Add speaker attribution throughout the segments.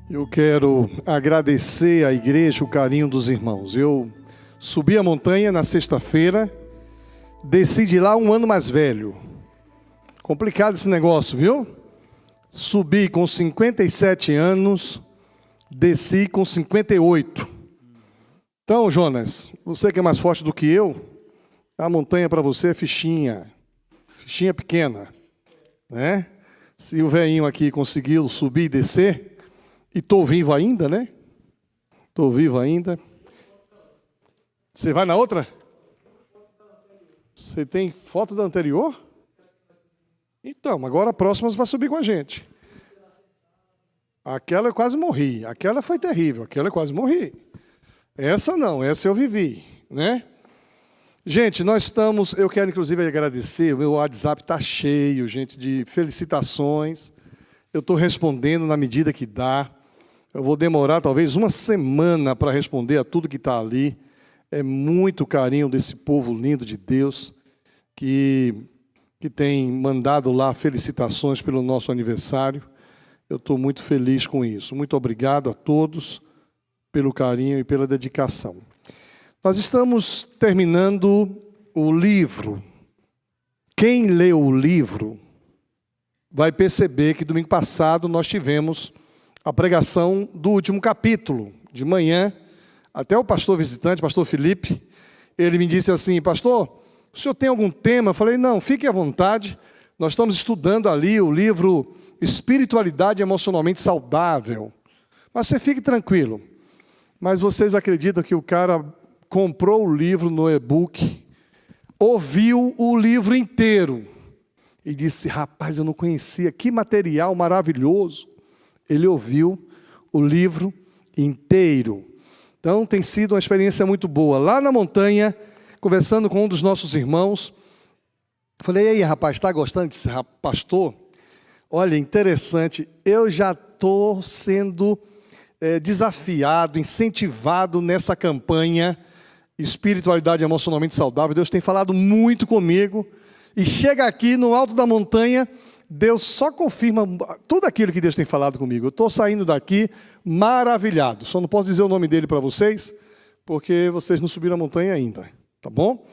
Speaker 1: Eu quero agradecer à igreja o carinho dos irmãos. Eu subi a montanha na sexta-feira, desci de lá um ano mais velho. Complicado esse negócio, viu? Subi com 57 anos, desci com 58. Então, Jonas, você que é mais forte do que eu, a montanha para você é fichinha pequena, né? Se o velhinho aqui conseguiu subir e descer, e estou vivo ainda, né? Estou vivo ainda. Você vai na outra? Você tem foto da anterior? Então, agora a próxima você vai subir com a gente. Aquela eu quase morri. Aquela foi terrível. Aquela eu quase morri. Essa não, essa eu vivi, né? Gente, nós estamos... Eu quero, inclusive, agradecer. O meu WhatsApp está cheio, gente, de felicitações. Eu estou respondendo na medida que dá. Eu vou demorar talvez uma semana para responder a tudo que está ali. É muito carinho desse povo lindo de Deus que tem mandado lá felicitações pelo nosso aniversário. Eu estou muito feliz com isso. Muito obrigado a todos pelo carinho e pela dedicação. Nós estamos terminando o livro. Quem leu o livro vai perceber que domingo passado nós tivemos a pregação do último capítulo. De manhã, até o pastor visitante, pastor Felipe, ele me disse assim: pastor, o senhor tem algum tema? Eu falei, não, fique à vontade. Nós estamos estudando ali o livro Espiritualidade Emocionalmente Saudável. Mas você fique tranquilo. Mas vocês acreditam que o cara comprou o livro no e-book, ouviu o livro inteiro e disse, rapaz, eu não conhecia, que material maravilhoso. Ele ouviu o livro inteiro. Então, tem sido uma experiência muito boa. Lá na montanha, conversando com um dos nossos irmãos, falei, e aí, rapaz, está gostando de ser pastor? Olha, interessante, eu já estou sendo desafiado, incentivado nessa campanha Espiritualidade Emocionalmente Saudável. Deus tem falado muito comigo. E chega aqui no alto da montanha, Deus só confirma tudo aquilo que Deus tem falado comigo. Eu estou saindo daqui maravilhado. Só não posso dizer o nome dele para vocês, porque vocês não subiram a montanha ainda, tá bom?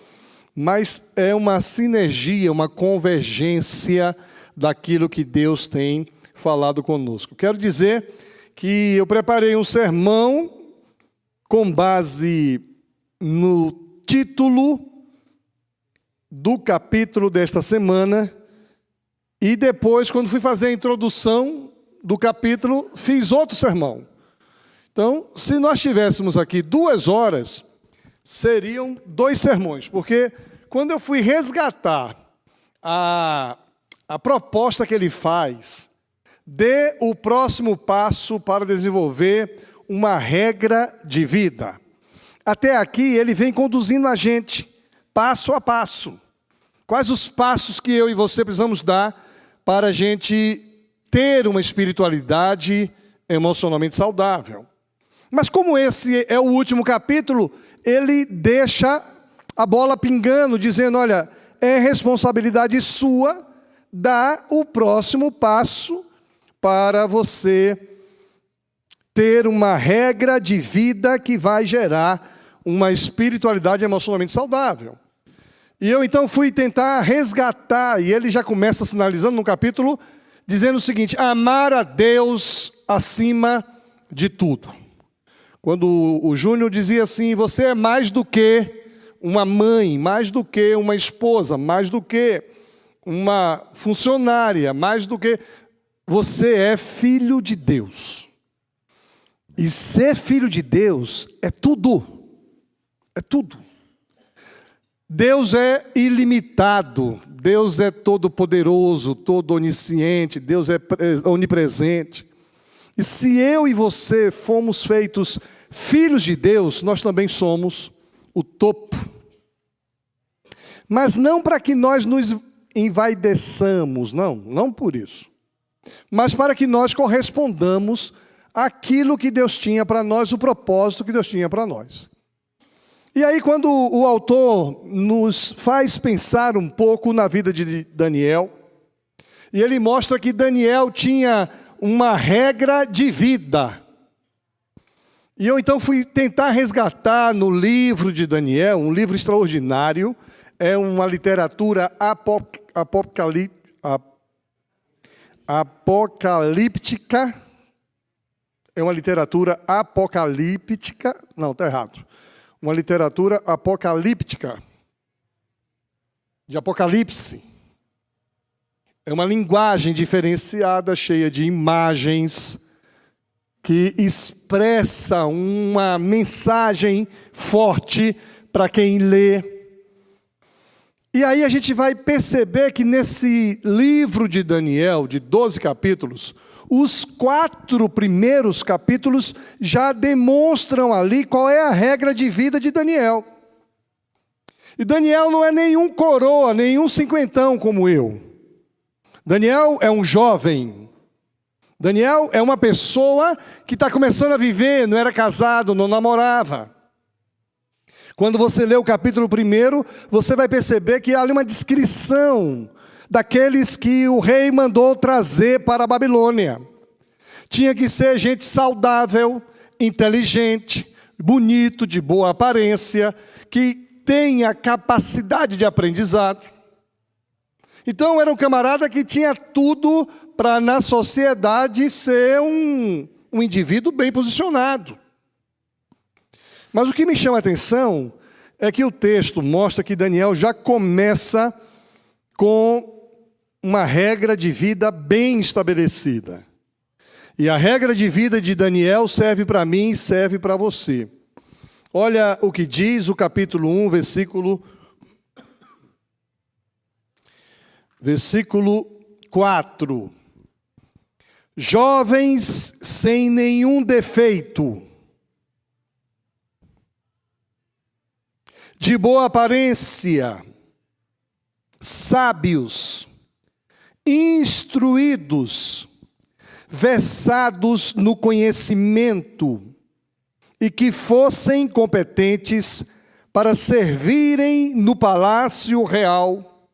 Speaker 1: Mas é uma sinergia, uma convergência daquilo que Deus tem falado conosco. Quero dizer que eu preparei um sermão com base no título do capítulo desta semana. E depois, quando fui fazer a introdução do capítulo, fiz outro sermão. Então, se nós tivéssemos aqui 2 horas, seriam 2 sermões. Porque quando eu fui resgatar a proposta que ele faz, dê o próximo passo para desenvolver uma regra de vida. Até aqui, ele vem conduzindo a gente, passo a passo. Quais os passos que eu e você precisamos dar para a gente ter uma espiritualidade emocionalmente saudável. Mas como esse é o último capítulo, ele deixa a bola pingando, dizendo, olha, é responsabilidade sua dar o próximo passo para você ter uma regra de vida que vai gerar uma espiritualidade emocionalmente saudável. E eu então fui tentar resgatar, e ele já começa sinalizando no capítulo, dizendo o seguinte, amar a Deus acima de tudo. Quando o Júnior dizia assim, você é mais do que uma mãe, mais do que uma esposa, mais do que uma funcionária, mais do que... Você é filho de Deus. E ser filho de Deus é tudo. É tudo. Deus é ilimitado, Deus é todo-poderoso, todo-onisciente, Deus é onipresente. E se eu e você fomos feitos filhos de Deus, nós também somos o topo. Mas não para que nós nos envaideçamos, não por isso. Mas para que nós correspondamos àquilo que Deus tinha para nós, o propósito que Deus tinha para nós. E aí, quando o autor nos faz pensar um pouco na vida de Daniel, e ele mostra que Daniel tinha uma regra de vida. E eu então fui tentar resgatar no livro de Daniel, um livro extraordinário, é uma literatura apocalíptica, é uma literatura apocalíptica, não, está errado, uma literatura apocalíptica, de Apocalipse. É uma linguagem diferenciada, cheia de imagens, que expressa uma mensagem forte para quem lê. E aí a gente vai perceber que nesse livro de Daniel, de 12 capítulos, os 4 primeiros capítulos já demonstram ali qual é a regra de vida de Daniel. E Daniel não é nenhum coroa, nenhum cinquentão como eu. Daniel é um jovem. Daniel é uma pessoa que está começando a viver, não era casado, não namorava. Quando você lê o capítulo 1, você vai perceber que há ali uma descrição daqueles que o rei mandou trazer para a Babilônia. Tinha que ser gente saudável, inteligente, bonito, de boa aparência, que tenha capacidade de aprendizado. Então era um camarada que tinha tudo para na sociedade ser um indivíduo bem posicionado. Mas o que me chama a atenção é que o texto mostra que Daniel já começa com uma regra de vida bem estabelecida. E a regra de vida de Daniel serve para mim e serve para você. Olha o que diz o capítulo 1, versículo 4. Jovens sem nenhum defeito, de boa aparência, sábios, instruídos, versados no conhecimento, e que fossem competentes para servirem no palácio real,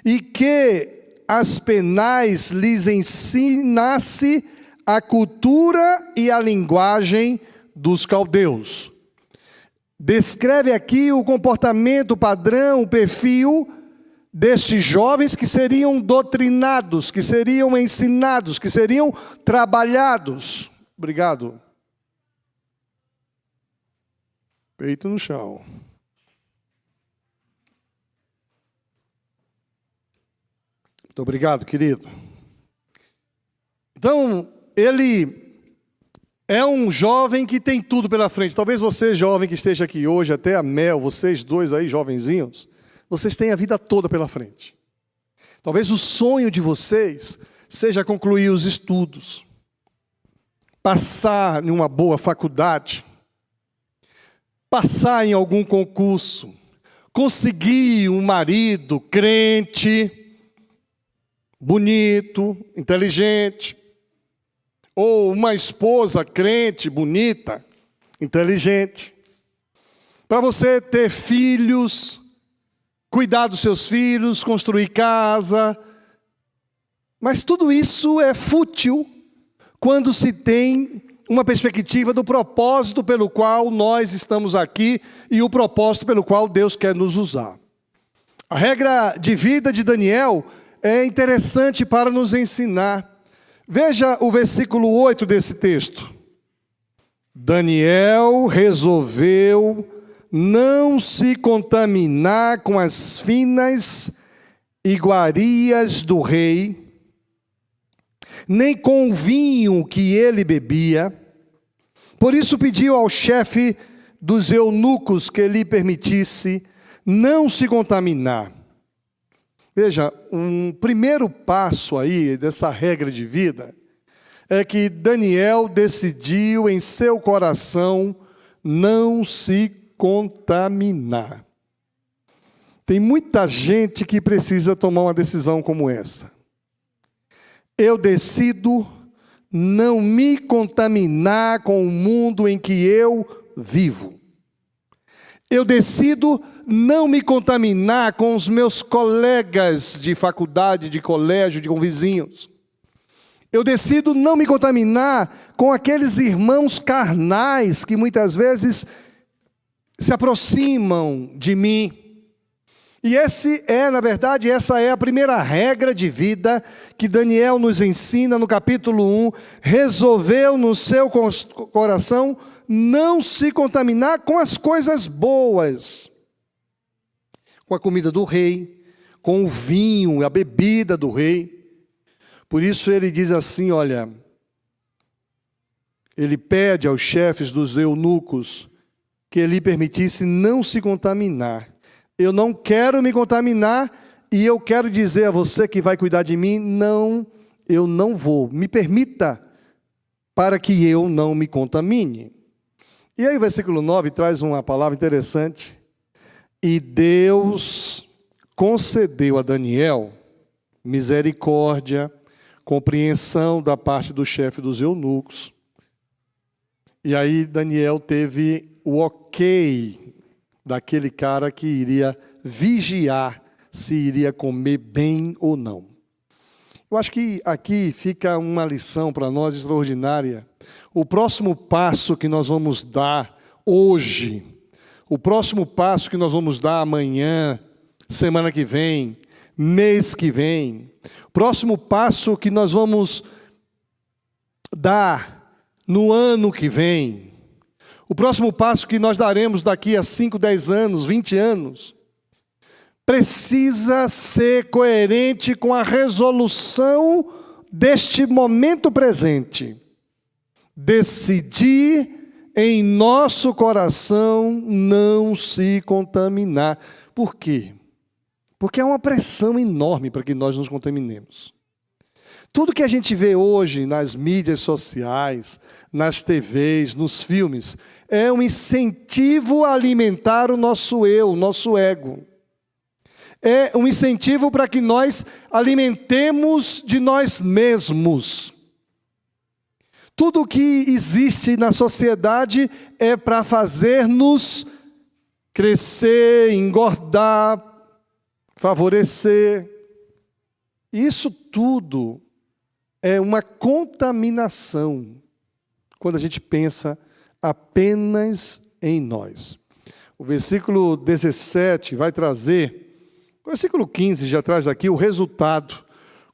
Speaker 1: e que as penais lhes ensinasse a cultura e a linguagem dos caldeus. Descreve aqui o comportamento padrão, o perfil destes jovens que seriam doutrinados, que seriam ensinados, que seriam trabalhados. Obrigado. Peito no chão. Muito obrigado, querido. Então, ele é um jovem que tem tudo pela frente. Talvez você, jovem que esteja aqui hoje, até a Mel, vocês dois aí, jovenzinhos, vocês têm a vida toda pela frente. Talvez o sonho de vocês seja concluir os estudos, passar em uma boa faculdade, passar em algum concurso, conseguir um marido crente, bonito, inteligente, ou uma esposa crente, bonita, inteligente, para você ter filhos, cuidar dos seus filhos, construir casa. Mas tudo isso é fútil quando se tem uma perspectiva do propósito pelo qual nós estamos aqui e o propósito pelo qual Deus quer nos usar. A regra de vida de Daniel é interessante para nos ensinar. Veja o versículo 8 desse texto. Daniel resolveu não se contaminar com as finas iguarias do rei, nem com o vinho que ele bebia. Por isso pediu ao chefe dos eunucos que lhe permitisse não se contaminar. Veja, um primeiro passo aí dessa regra de vida é que Daniel decidiu em seu coração não se contaminar. Tem muita gente que precisa tomar uma decisão como essa. Eu decido não me contaminar com o mundo em que eu vivo. Eu decido não me contaminar com os meus colegas de faculdade, de colégio, com vizinhos. Eu decido não me contaminar com aqueles irmãos carnais que muitas vezes se aproximam de mim. E na verdade, essa é a primeira regra de vida que Daniel nos ensina no capítulo 1. Resolveu no seu coração não se contaminar com as coisas boas, com a comida do rei, com o vinho, a bebida do rei. Por isso ele diz assim, olha, ele pede aos chefes dos eunucos que ele permitisse não se contaminar. Eu não quero me contaminar e eu quero dizer a você que vai cuidar de mim, não, eu não vou. Me permita para que eu não me contamine. E aí o versículo 9 traz uma palavra interessante. E Deus concedeu a Daniel misericórdia, compreensão da parte do chefe dos eunucos. E aí Daniel teve o ok daquele cara que iria vigiar se iria comer bem ou não. Eu acho que aqui fica uma lição para nós extraordinária. O próximo passo que nós vamos dar hoje, o próximo passo que nós vamos dar amanhã, semana que vem, mês que vem, o próximo passo que nós vamos dar no ano que vem, o próximo passo que nós daremos daqui a 5, 10 anos, 20 anos, precisa ser coerente com a resolução deste momento presente. Decidir em nosso coração não se contaminar. Por quê? Porque há uma pressão enorme para que nós nos contaminemos. Tudo que a gente vê hoje nas mídias sociais, nas TVs, nos filmes, é um incentivo a alimentar o nosso eu, o nosso ego. É um incentivo para que nós alimentemos de nós mesmos. Tudo o que existe na sociedade é para fazer-nos crescer, engordar, favorecer. Isso tudo é uma contaminação quando a gente pensa apenas em nós. O versículo 17 vai trazer, o versículo 15 já traz aqui o resultado,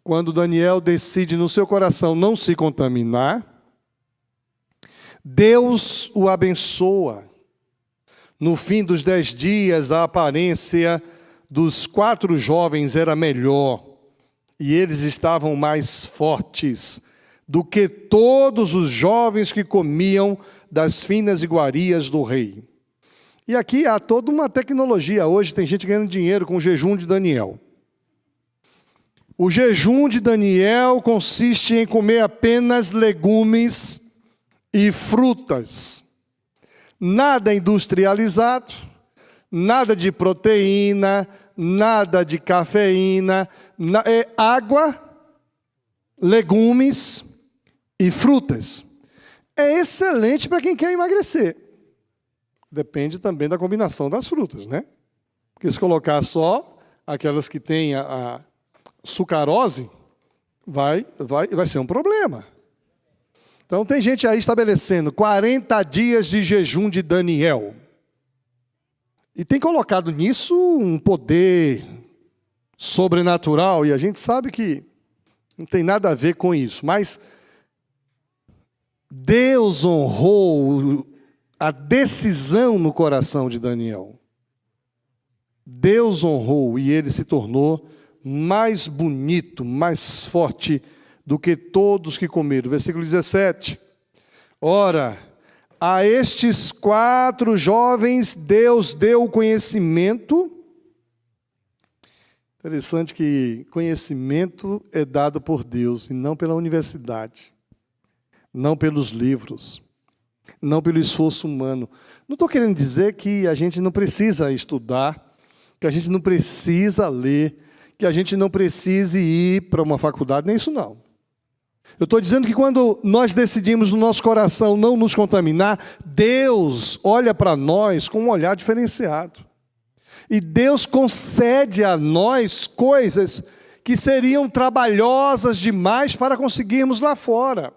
Speaker 1: quando Daniel decide no seu coração não se contaminar. Deus o abençoa. No fim dos 10 dias, a aparência dos 4 jovens era melhor, e eles estavam mais fortes do que todos os jovens que comiam das finas iguarias do rei. E aqui há toda uma tecnologia. Hoje tem gente ganhando dinheiro com o jejum de Daniel. O jejum de Daniel consiste em comer apenas legumes e frutas. Nada industrializado, nada de proteína, nada de cafeína, é água, legumes e frutas. É excelente para quem quer emagrecer. Depende também da combinação das frutas, né? Porque se colocar só aquelas que têm a sucarose, vai ser um problema. Então tem gente aí estabelecendo 40 dias de jejum de Daniel. E tem colocado nisso um poder sobrenatural, e a gente sabe que não tem nada a ver com isso. Mas Deus honrou a decisão no coração de Daniel. Deus honrou e ele se tornou mais bonito, mais forte do que todos que comeram. Versículo 17. Ora, a estes 4 jovens Deus deu o conhecimento. Interessante que conhecimento é dado por Deus e não pela universidade, não pelos livros, não pelo esforço humano. Não estou querendo dizer que a gente não precisa estudar, que a gente não precisa ler, que a gente não precise ir para uma faculdade, nem isso não. Eu estou dizendo que quando nós decidimos no nosso coração não nos contaminar, Deus olha para nós com um olhar diferenciado. E Deus concede a nós coisas que seriam trabalhosas demais para conseguirmos lá fora.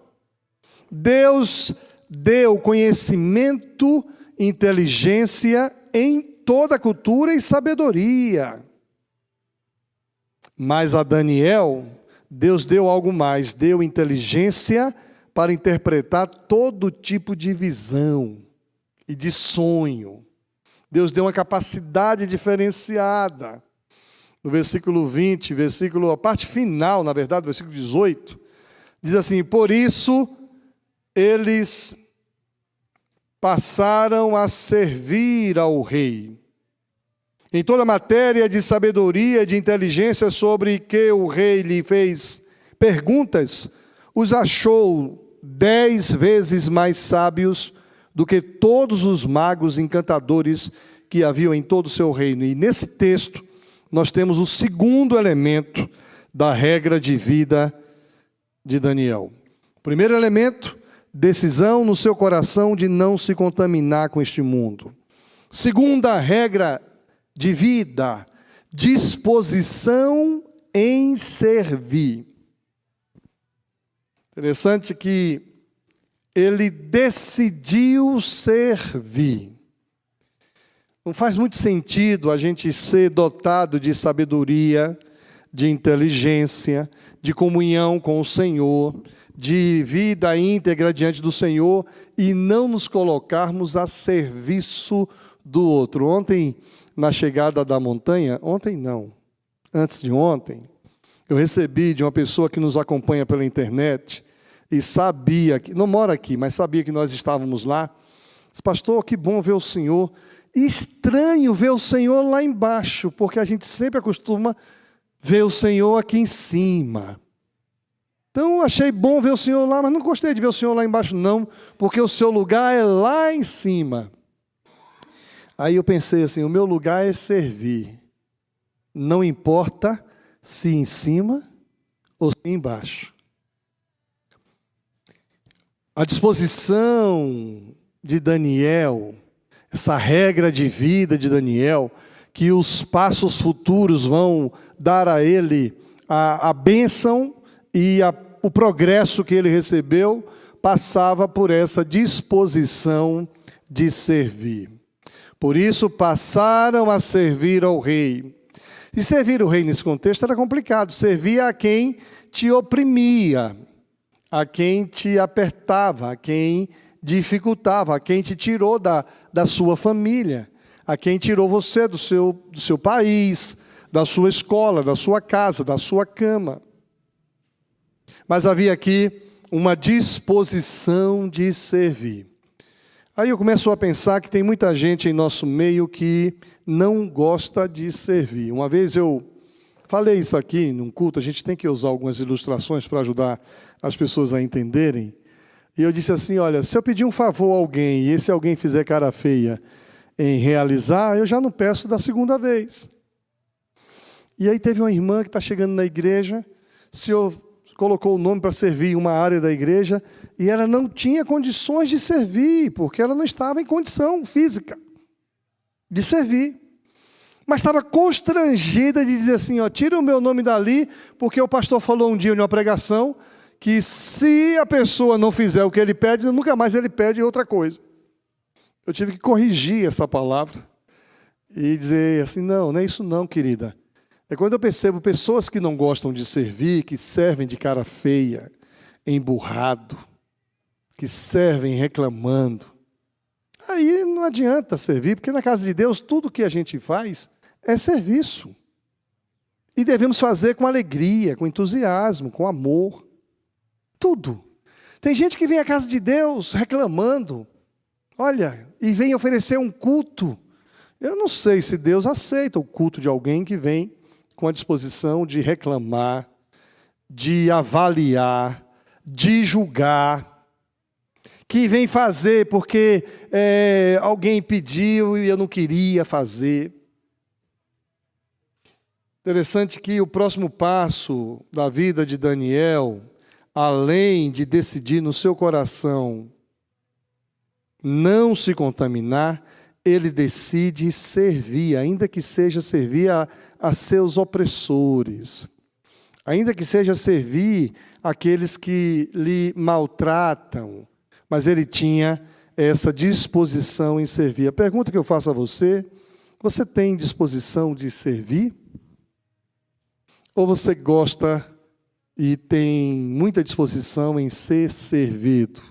Speaker 1: Deus deu conhecimento, inteligência em toda cultura e sabedoria. Mas a Daniel, Deus deu algo mais, deu inteligência para interpretar todo tipo de visão e de sonho. Deus deu uma capacidade diferenciada. No versículo 20, a parte final, na verdade, versículo 18, diz assim: por isso eles passaram a servir ao rei. Em toda matéria de sabedoria, de inteligência sobre que o rei lhe fez perguntas, os achou 10 vezes mais sábios do que todos os magos encantadores que haviam em todo o seu reino. E nesse texto, nós temos o segundo elemento da regra de vida de Daniel. Primeiro elemento, decisão no seu coração de não se contaminar com este mundo. Segunda regra de vida, disposição em servir. Interessante que ele decidiu servir. Não faz muito sentido a gente ser dotado de sabedoria, de inteligência, de comunhão com o Senhor, de vida íntegra diante do Senhor e não nos colocarmos a serviço do outro. Ontem, na chegada da montanha, antes de ontem, eu recebi de uma pessoa que nos acompanha pela internet e sabia, não mora aqui, mas sabia que nós estávamos lá. Disse: pastor, que bom ver o senhor. Estranho ver o Senhor lá embaixo, porque a gente sempre acostuma ver o Senhor aqui em cima. Então, achei bom ver o Senhor lá, mas não gostei de ver o Senhor lá embaixo, não, porque o seu lugar é lá em cima. Aí eu pensei assim: o meu lugar é servir. Não importa se em cima ou se embaixo. A disposição de Daniel, essa regra de vida de Daniel, que os passos futuros vão dar a ele a bênção e o progresso que ele recebeu, passava por essa disposição de servir. Por isso passaram a servir ao rei. E servir o rei nesse contexto era complicado. Servir a quem te oprimia, a quem te apertava, a quem dificultava, a quem te tirou da sua família, a quem tirou você do seu país, da sua escola, da sua casa, da sua cama. Mas havia aqui uma disposição de servir. Aí eu começo a pensar que tem muita gente em nosso meio que não gosta de servir. Uma vez eu falei isso aqui num culto, a gente tem que usar algumas ilustrações para ajudar as pessoas a entenderem. E eu disse assim: olha, se eu pedir um favor a alguém e esse alguém fizer cara feia em realizar, eu já não peço da segunda vez. E aí teve uma irmã que está chegando na igreja, o senhor colocou o nome para servir em uma área da igreja, e ela não tinha condições de servir, porque ela não estava em condição física de servir. Mas estava constrangida de dizer assim: ó, tira o meu nome dali, porque o pastor falou um dia em uma pregação que se a pessoa não fizer o que ele pede, nunca mais ele pede outra coisa. Eu tive que corrigir essa palavra e dizer assim: não é isso não, querida. É quando eu percebo pessoas que não gostam de servir, que servem de cara feia, emburrado, que servem reclamando. Aí não adianta servir, porque na casa de Deus tudo que a gente faz é serviço. E devemos fazer com alegria, com entusiasmo, com amor. Tudo. Tem gente que vem à casa de Deus reclamando, olha, e vem oferecer um culto. Eu não sei se Deus aceita o culto de alguém que vem com a disposição de reclamar, de avaliar, de julgar, que vem fazer porque alguém pediu e eu não queria fazer. Interessante que o próximo passo da vida de Daniel, além de decidir no seu coração não se contaminar, ele decide servir, ainda que seja servir a seus opressores, ainda que seja servir aqueles que lhe maltratam, mas ele tinha essa disposição em servir. A pergunta que eu faço a você: você tem disposição de servir? Ou você gosta e tem muita disposição em ser servido,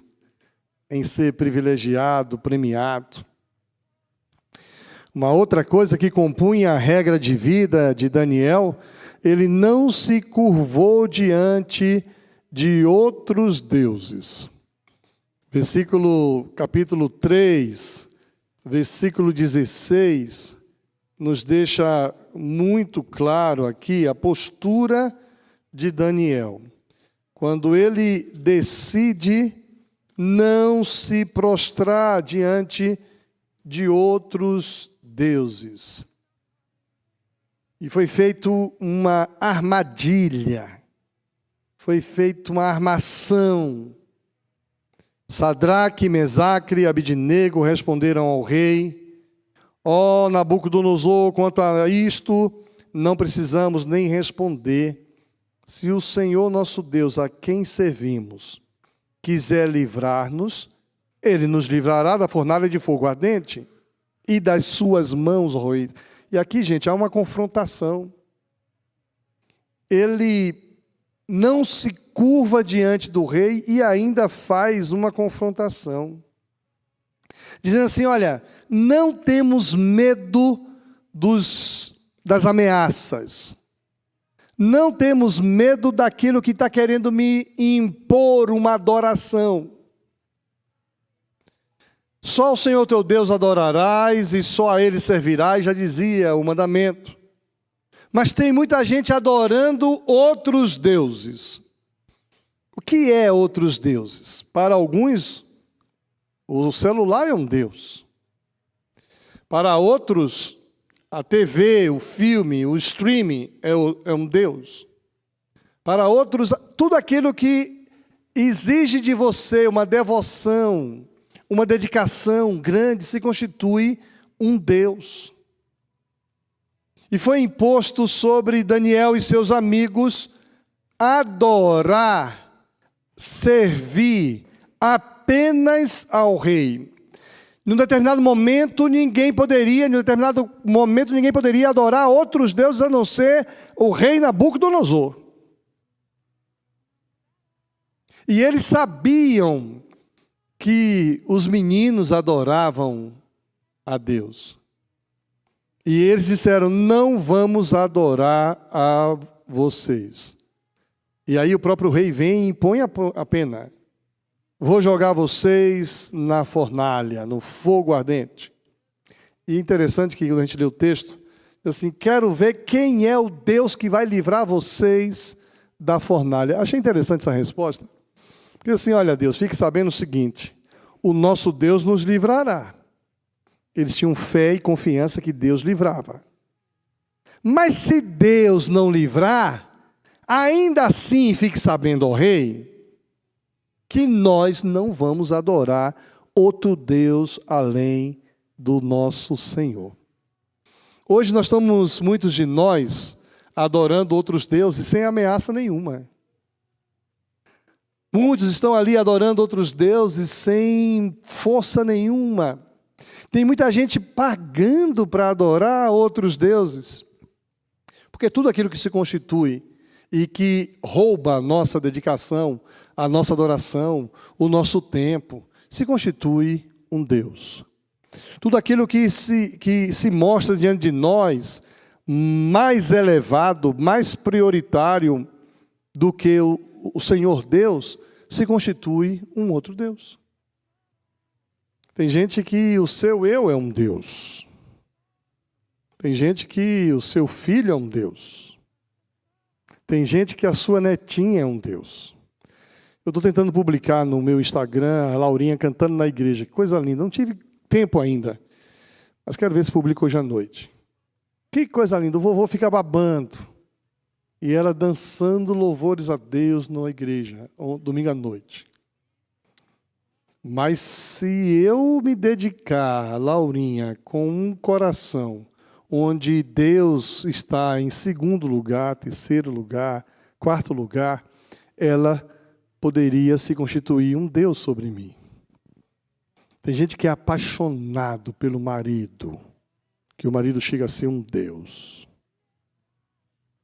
Speaker 1: em ser privilegiado, premiado? Uma outra coisa que compunha a regra de vida de Daniel: ele não se curvou diante de outros deuses. Capítulo 3, versículo 16, nos deixa muito claro aqui a postura de Daniel, quando ele decide não se prostrar diante de outros deuses. E foi feito uma armadilha, foi feita uma armação. Sadraque, Mesaque e Abidnego responderam ao rei: ó Nabucodonosor, quanto a isto, não precisamos nem responder. Se o Senhor nosso Deus, a quem servimos, quiser livrar-nos, ele nos livrará da fornalha de fogo ardente e das suas mãos roídas. E aqui, gente, há uma confrontação. Ele não se curva diante do rei e ainda faz uma confrontação, dizendo assim: olha, não temos medo das ameaças, não temos medo daquilo que está querendo me impor uma adoração. Só o Senhor teu Deus adorarás e só a Ele servirás, já dizia o mandamento. Mas tem muita gente adorando outros deuses. O que é outros deuses? Para alguns, o celular é um deus. Para outros, a TV, o filme, o streaming é um deus. Para outros, tudo aquilo que exige de você uma devoção, uma dedicação grande, se constitui um deus. E foi imposto sobre Daniel e seus amigos adorar, servir apenas ao rei. Num determinado momento ninguém poderia adorar outros deuses a não ser o rei Nabucodonosor. E eles sabiam que os meninos adoravam a Deus. E eles disseram: não vamos adorar a vocês. E aí o próprio rei vem e impõe a pena. Vou jogar vocês na fornalha, no fogo ardente. E interessante que quando a gente lê o texto, assim: quero ver quem é o Deus que vai livrar vocês da fornalha. Achei interessante essa resposta. Porque assim: olha, Deus, fique sabendo o seguinte: o nosso Deus nos livrará. Eles tinham fé e confiança que Deus livrava. Mas se Deus não livrar, ainda assim fique sabendo, ó rei, que nós não vamos adorar outro Deus além do nosso Senhor. Hoje nós estamos, muitos de nós, adorando outros deuses sem ameaça nenhuma. Muitos estão ali adorando outros deuses sem força nenhuma. Tem muita gente pagando para adorar outros deuses. Porque tudo aquilo que se constitui e que rouba a nossa dedicação, a nossa adoração, o nosso tempo, se constitui um Deus. Tudo aquilo que se mostra diante de nós mais elevado, mais prioritário do que o Senhor Deus, se constitui um outro Deus. Tem gente que o seu eu é um Deus. Tem gente que o seu filho é um Deus. Tem gente que a sua netinha é um Deus. Eu estou tentando publicar no meu Instagram a Laurinha cantando na igreja. Que coisa linda. Não tive tempo ainda, mas quero ver se publico hoje à noite. Que coisa linda. O vovô fica babando. E ela dançando louvores a Deus na igreja, domingo à noite. Mas se eu me dedicar, Laurinha, com um coração onde Deus está em segundo lugar, terceiro lugar, Quarto lugar, ela poderia se constituir um Deus sobre mim. Tem gente que é apaixonado pelo marido, que o marido chega a ser um Deus.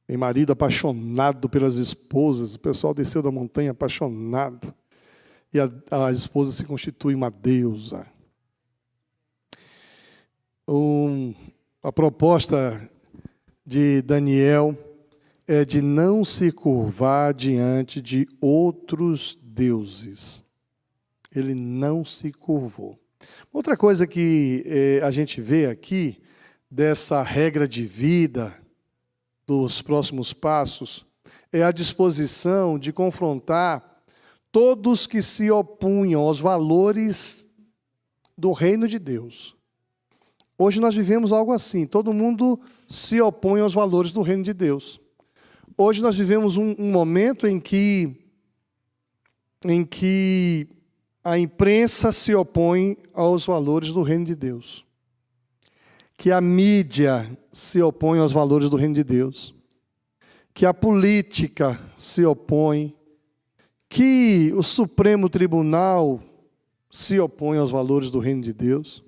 Speaker 1: Tem marido apaixonado pelas esposas, o pessoal desceu da montanha apaixonado, e a esposa se constitui uma deusa. A proposta de Daniel é de não se curvar diante de outros deuses. Ele não se curvou. Outra coisa que a gente vê aqui, dessa regra de vida, dos próximos passos, é a disposição de confrontar todos que se opunham aos valores do reino de Deus. Hoje nós vivemos algo assim, todo mundo se opõe aos valores do reino de Deus. Hoje nós vivemos um momento em que a imprensa se opõe aos valores do reino de Deus. Que a mídia se opõe aos valores do reino de Deus. Que a política se opõe. Que o Supremo Tribunal se opõe aos valores do reino de Deus.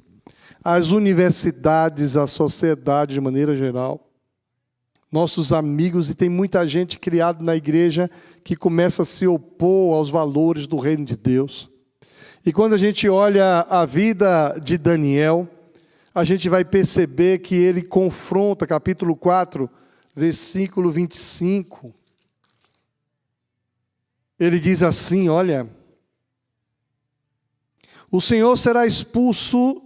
Speaker 1: As universidades, a sociedade de maneira geral. Nossos amigos, e tem muita gente criada na igreja que começa a se opor aos valores do reino de Deus. E quando a gente olha a vida de Daniel, a gente vai perceber que ele confronta, capítulo 4, versículo 25. Ele diz assim, olha, o Senhor será expulso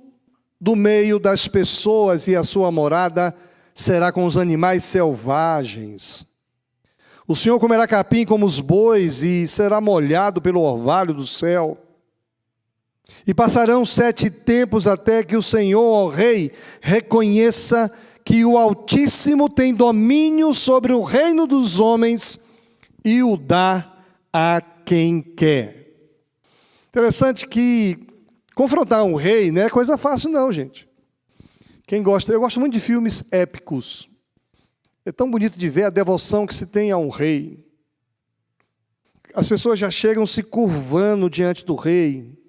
Speaker 1: do meio das pessoas e a sua morada será com os animais selvagens. O Senhor comerá capim como os bois e será molhado pelo orvalho do céu. E passarão 7 tempos até que o Senhor, ó Rei, reconheça que o Altíssimo tem domínio sobre o reino dos homens e o dá a quem quer. Interessante que confrontar um rei não é coisa fácil não, gente. Quem gosta, eu gosto muito de filmes épicos. É tão bonito de ver a devoção que se tem a um rei. As pessoas já chegam se curvando diante do rei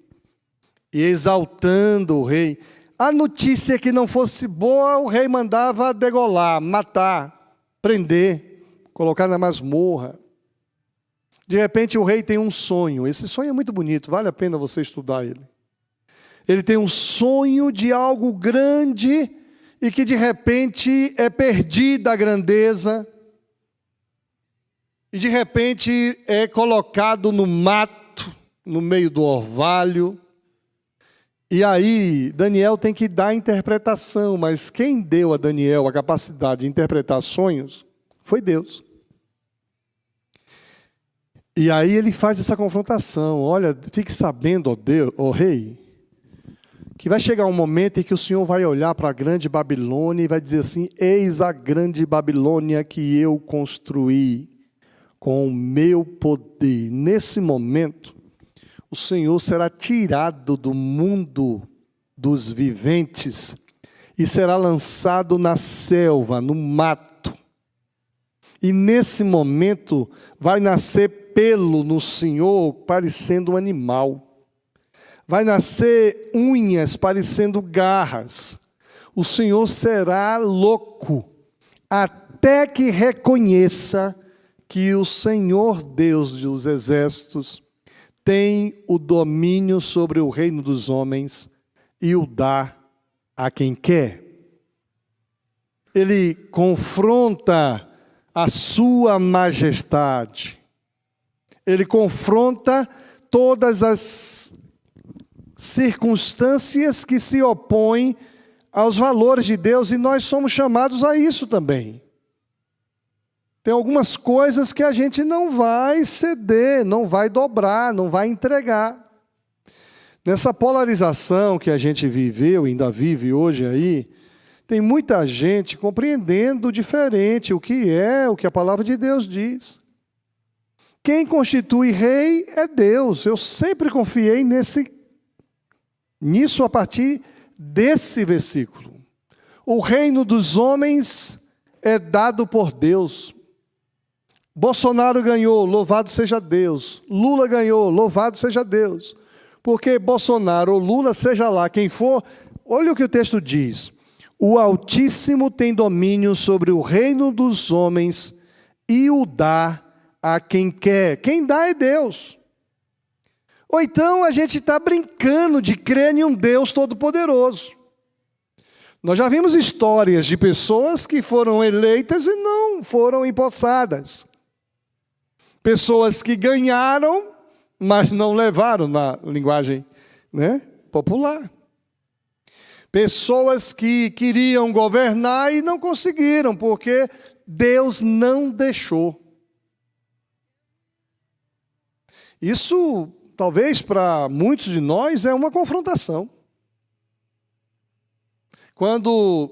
Speaker 1: e exaltando o rei. A notícia que não fosse boa, o rei mandava degolar, matar, prender, colocar na masmorra. De repente o rei tem um sonho. Esse sonho é muito bonito, vale a pena você estudar ele. Ele tem um sonho de algo grande e que de repente é perdida a grandeza. E de repente é colocado no mato, no meio do orvalho. E aí Daniel tem que dar a interpretação, mas quem deu a Daniel a capacidade de interpretar sonhos foi Deus. E aí ele faz essa confrontação. Olha, fique sabendo, ó Deus, ó rei, que vai chegar um momento em que o Senhor vai olhar para a grande Babilônia e vai dizer assim, eis a grande Babilônia que eu construí com o meu poder. Nesse momento, o Senhor será tirado do mundo dos viventes e será lançado na selva, no mato. E nesse momento vai nascer pelo no Senhor parecendo um animal. Vai nascer unhas parecendo garras. O Senhor será louco até que reconheça que o Senhor Deus dos exércitos tem o domínio sobre o reino dos homens e o dá a quem quer. Ele confronta a sua majestade. Ele confronta todas as circunstâncias que se opõem aos valores de Deus, e nós somos chamados a isso também. Tem algumas coisas que a gente não vai ceder, não vai dobrar, não vai entregar. Nessa polarização que a gente viveu, ainda vive hoje aí, tem muita gente compreendendo diferente o que a palavra de Deus diz. Quem constitui rei é Deus. Eu sempre confiei nisso a partir desse versículo. O reino dos homens é dado por Deus. Bolsonaro ganhou, louvado seja Deus. Lula ganhou, louvado seja Deus. Porque Bolsonaro ou Lula, seja lá quem for, olha o que o texto diz. O Altíssimo tem domínio sobre o reino dos homens e o dá a quem quer. Quem dá é Deus. Ou então a gente está brincando de crer em um Deus todo-poderoso. Nós já vimos histórias de pessoas que foram eleitas e não foram empossadas. Pessoas que ganharam, mas não levaram na linguagem, né, popular. Pessoas que queriam governar e não conseguiram, porque Deus não deixou. Isso, talvez, para muitos de nós, é uma confrontação. Quando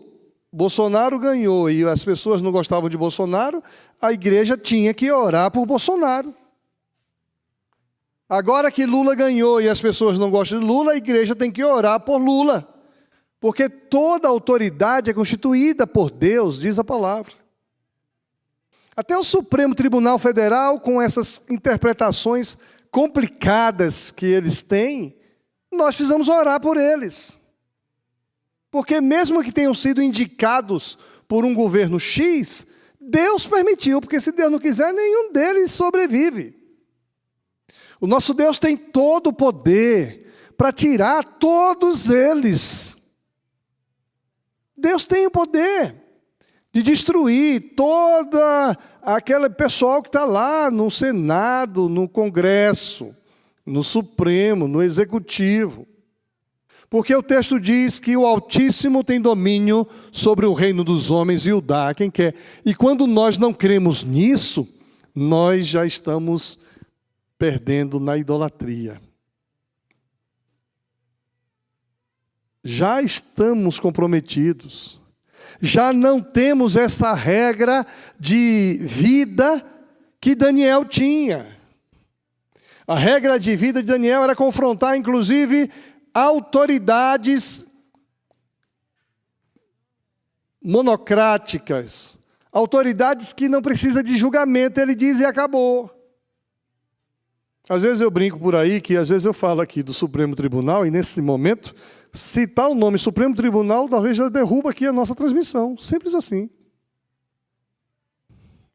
Speaker 1: Bolsonaro ganhou e as pessoas não gostavam de Bolsonaro, a igreja tinha que orar por Bolsonaro. Agora que Lula ganhou e as pessoas não gostam de Lula, a igreja tem que orar por Lula. Porque toda autoridade é constituída por Deus, diz a palavra. Até o Supremo Tribunal Federal, com essas interpretações complicadas que eles têm, nós precisamos orar por eles. Porque mesmo que tenham sido indicados por um governo X, Deus permitiu, porque se Deus não quiser, nenhum deles sobrevive. O nosso Deus tem todo o poder para tirar todos eles. Deus tem o poder de destruir toda aquele pessoal que está lá no Senado, no Congresso, no Supremo, no Executivo. Porque o texto diz que o Altíssimo tem domínio sobre o reino dos homens e o dá a quem quer. E quando nós não cremos nisso, nós já estamos perdendo na idolatria. Já estamos comprometidos. Já não temos essa regra de vida que Daniel tinha. A regra de vida de Daniel era confrontar, inclusive, autoridades monocráticas, autoridades que não precisam de julgamento, ele diz e acabou. Às vezes eu brinco por aí, que às vezes eu falo aqui do Supremo Tribunal, e nesse momento, citar o nome Supremo Tribunal, talvez já derruba aqui a nossa transmissão, simples assim.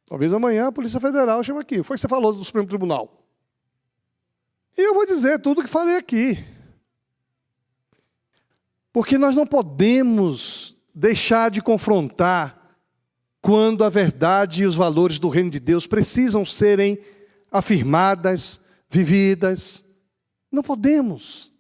Speaker 1: Talvez amanhã a Polícia Federal chame aqui, foi o que você falou do Supremo Tribunal. E eu vou dizer tudo o que falei aqui. Porque nós não podemos deixar de confrontar quando a verdade e os valores do reino de Deus precisam serem afirmadas, vividas. Não podemos.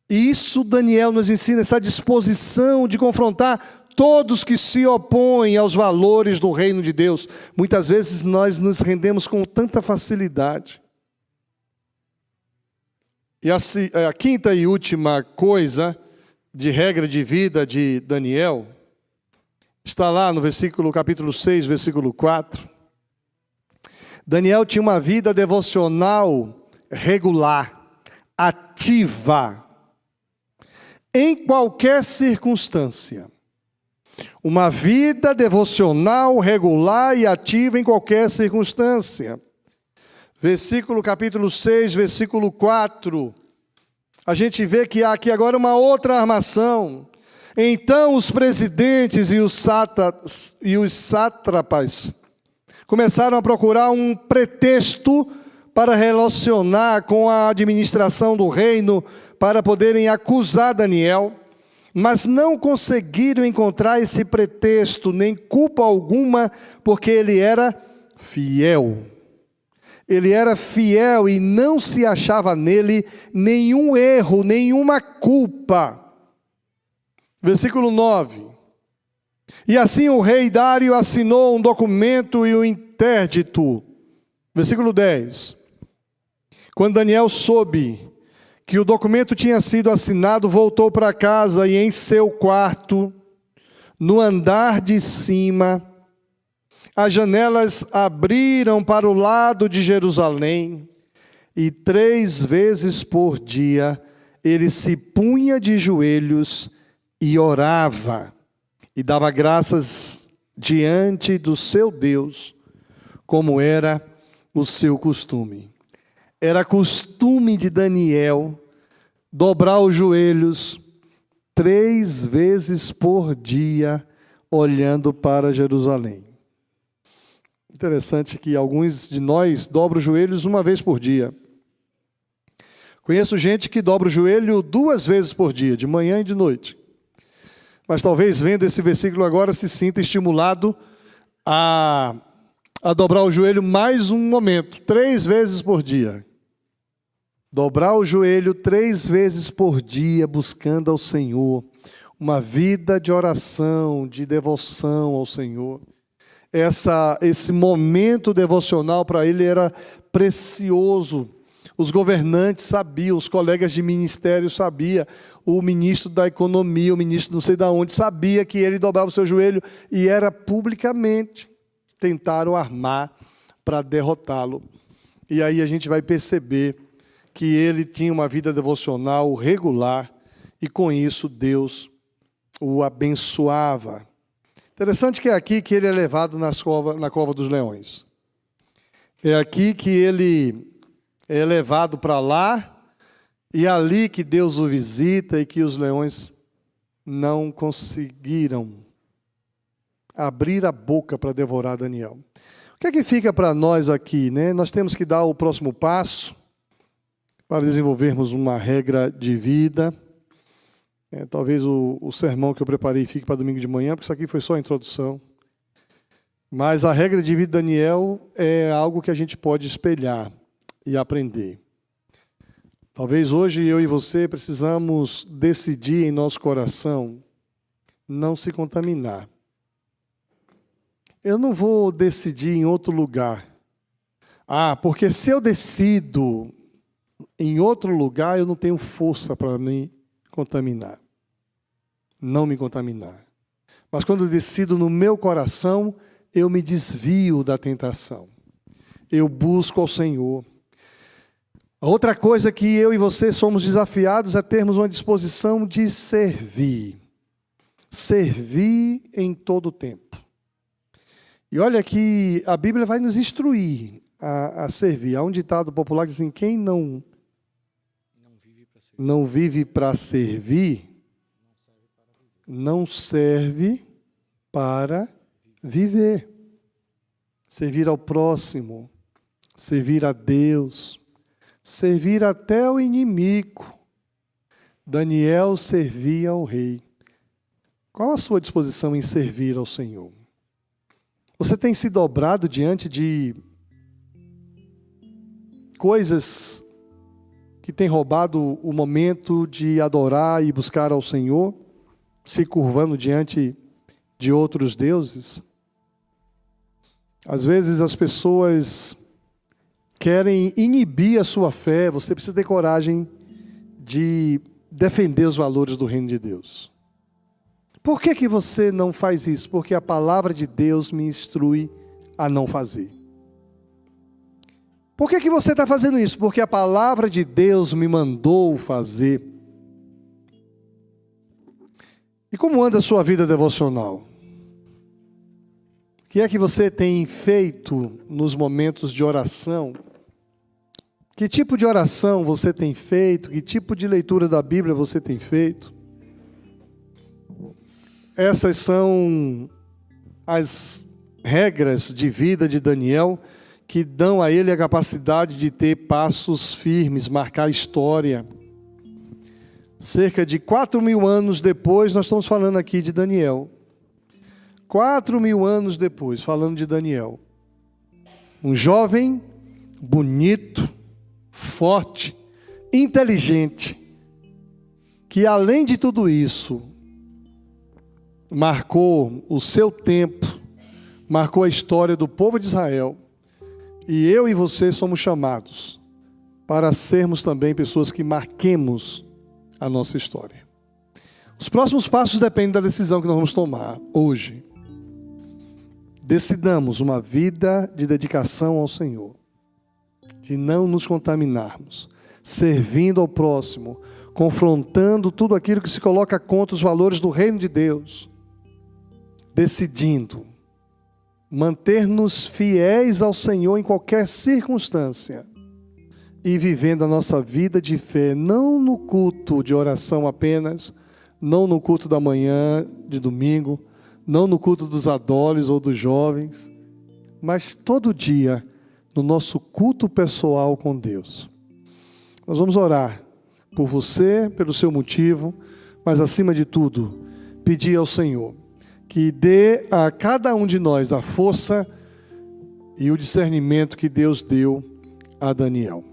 Speaker 1: E isso Daniel nos ensina, essa disposição de confrontar todos que se opõem aos valores do reino de Deus. Muitas vezes nós nos rendemos com tanta facilidade. E a quinta e última coisa de regra de vida de Daniel está lá no capítulo 6, versículo 4. Daniel tinha uma vida devocional regular, ativa, em qualquer circunstância. Uma vida devocional regular e ativa em qualquer circunstância. Capítulo 6, versículo 4, a gente vê que há aqui agora uma outra armação. Então os presidentes e os sátrapas começaram a procurar um pretexto para relacionar com a administração do reino, para poderem acusar Daniel, mas não conseguiram encontrar esse pretexto, nem culpa alguma, porque ele era fiel. Ele era fiel e não se achava nele nenhum erro, nenhuma culpa. Versículo 9. E assim o rei Dário assinou um documento e o interdito. Versículo 10. Quando Daniel soube que o documento tinha sido assinado, voltou para casa e em seu quarto, no andar de cima, as janelas abriram para o lado de Jerusalém, e 3 vezes por dia ele se punha de joelhos e orava, e dava graças diante do seu Deus, como era o seu costume. Era costume de Daniel dobrar os joelhos 3 vezes por dia, olhando para Jerusalém. Interessante que alguns de nós dobram os joelhos 1 vez por dia. Conheço gente que dobra o joelho 2 vezes por dia, de manhã e de noite. Mas talvez vendo esse versículo agora se sinta estimulado a dobrar o joelho mais um momento, 3 vezes por dia. Dobrar o joelho 3 vezes por dia, buscando ao Senhor. Uma vida de oração, de devoção ao Senhor. Esse momento devocional para ele era precioso. Os governantes sabiam, os colegas de ministério sabiam, o ministro da economia, o ministro não sei de onde, sabia que ele dobrava o seu joelho e era publicamente. Tentaram armar para derrotá-lo. E aí a gente vai perceber que ele tinha uma vida devocional regular e com isso Deus o abençoava. Interessante que é aqui que ele é levado na cova dos leões. É aqui que ele é levado para lá, e é ali que Deus o visita e que os leões não conseguiram abrir a boca para devorar Daniel. O que é que fica para nós aqui, né? Nós temos que dar o próximo passo para desenvolvermos uma regra de vida. Talvez o sermão que eu preparei fique para domingo de manhã, porque isso aqui foi só a introdução. Mas a regra de vida de Daniel é algo que a gente pode espelhar e aprender. Talvez hoje eu e você precisamos decidir em nosso coração não se contaminar. Eu não vou decidir em outro lugar. Porque se eu decido em outro lugar, eu não tenho força para me contaminar. Não me contaminar. Mas quando eu decido no meu coração, eu me desvio da tentação. Eu busco ao Senhor. A outra coisa que eu e você somos desafiados é termos uma disposição de servir. Servir em todo o tempo. E olha que a Bíblia vai nos instruir a servir. Há um ditado popular que diz assim, quem não vive para servir, não serve para viver. Servir ao próximo, servir a Deus, servir até o inimigo. Daniel servia ao rei. Qual a sua disposição em servir ao Senhor? Você tem se dobrado diante de coisas que têm roubado o momento de adorar e buscar ao Senhor, se curvando diante de outros deuses? Às vezes as pessoas querem inibir a sua fé, você precisa ter coragem de defender os valores do reino de Deus. Por que você não faz isso? Porque a palavra de Deus me instrui a não fazer. Por que você está fazendo isso? Porque a palavra de Deus me mandou fazer. E como anda a sua vida devocional? O que é que você tem feito nos momentos de oração? Que tipo de oração você tem feito? Que tipo de leitura da Bíblia você tem feito? Essas são as regras de vida de Daniel que dão a ele a capacidade de ter passos firmes, marcar história. Cerca de 4.000 anos depois, nós estamos falando aqui de Daniel. 4.000 anos depois, falando de Daniel. Um jovem, bonito, forte, inteligente, que além de tudo isso, marcou o seu tempo, marcou a história do povo de Israel. E eu e você somos chamados para sermos também pessoas que marquemos a nossa história. Os próximos passos dependem da decisão que nós vamos tomar hoje. Decidamos uma vida de dedicação ao Senhor, de não nos contaminarmos, servindo ao próximo, confrontando tudo aquilo que se coloca contra os valores do reino de Deus, decidindo manter-nos fiéis ao Senhor em qualquer circunstância e vivendo a nossa vida de fé, não no culto de oração apenas, não no culto da manhã de domingo, não no culto dos adolescentes ou dos jovens, mas todo dia no nosso culto pessoal com Deus. Nós vamos orar por você, pelo seu motivo, mas acima de tudo, pedir ao Senhor que dê a cada um de nós a força e o discernimento que Deus deu a Daniel.